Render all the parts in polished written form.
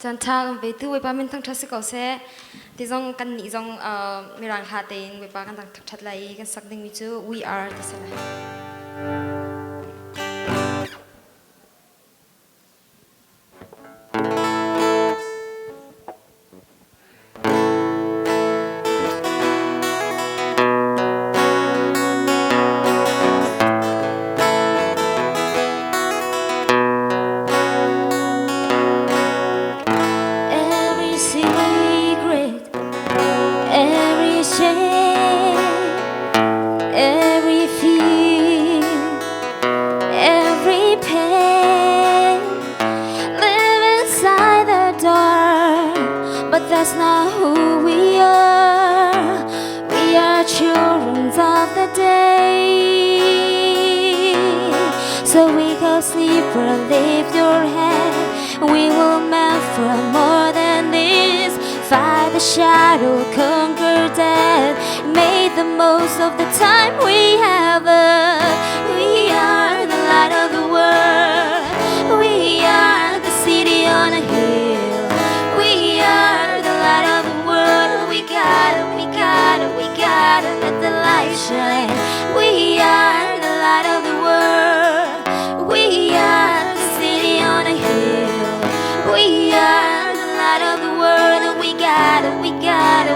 จันทางไปตู้ไว้ป้ามินทั้งทัศน์ก็เซ่ที่จงกันนี่จงมีรังหาเต็งไว้ป้ากันทั้งทัดไหลกันสักหนึ่งมิจู we are ที่สุดเลย But that's not who we are. We are children of the day. So wake up, sleeper, lift your head. We will meant for more than this. Fight the shadow, conquer death. Make the most of the time we have. We are the light of the world. We are the city on a hill. We are the light of the world. We gotta let the light shine. We are the light of the world. We are the city on a hill. We are the light of the world. And we gotta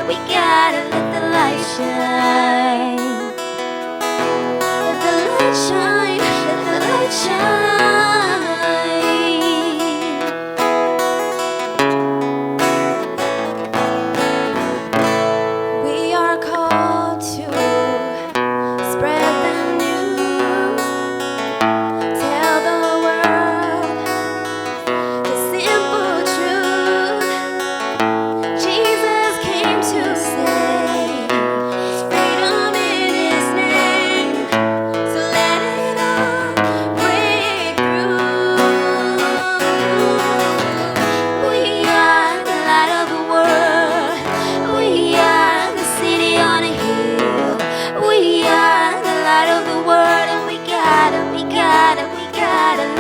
let the light shine. Let the light shine, let the light shine.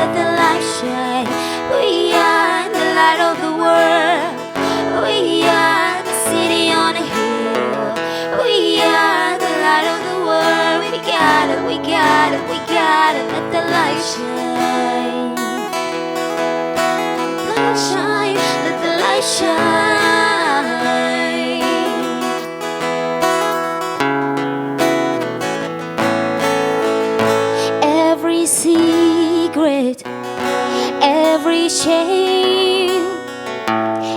Let the light shine. We are the light of the world. We are the city on a hill. We are the light of the world. We gotta let the light shine. Light shine, let the light shine. Every secret, every shame,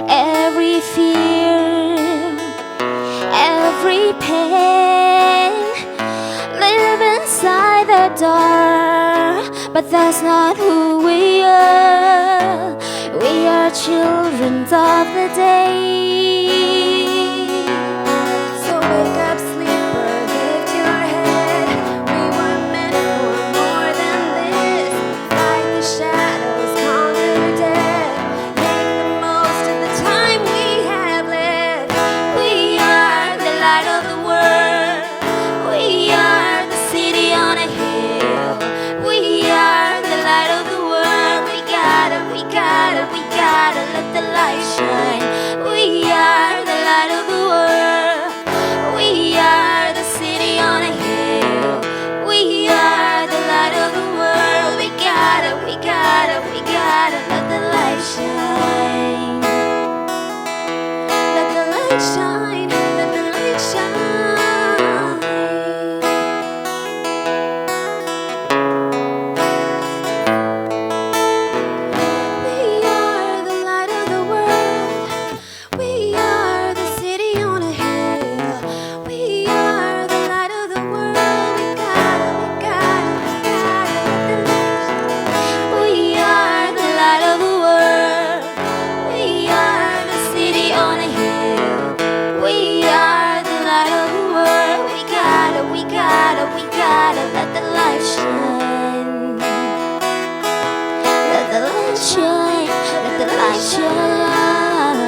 every fear, every pain live inside the dark. But that's not who we are. We are children of the day. So wake up, sleeper, lift your head. We were meant for more than this. Fight the shadows, conquer death. Make the most of the time we have left. We are the light of the world. We are the city on a hill. We are the light of the world. We gotta let the light shine. We are the light of the world. We are the city on a hill. We are the light of the world. We gotta let the light shine. Let the light shine, let the light shine. We are the light of the world. We are the city on a hill. We are the light of the world. We gotta let the light shine. We are the light of the world. We are the city on a hill. We are the light of the world. We gotta let the light shine. Let the light shine, let the light shine.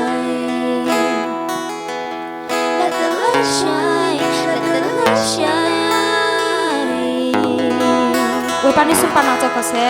Let the light shine, let the light shine. ไว้ป้านี่สุปันเอาเจ้าก็เซ่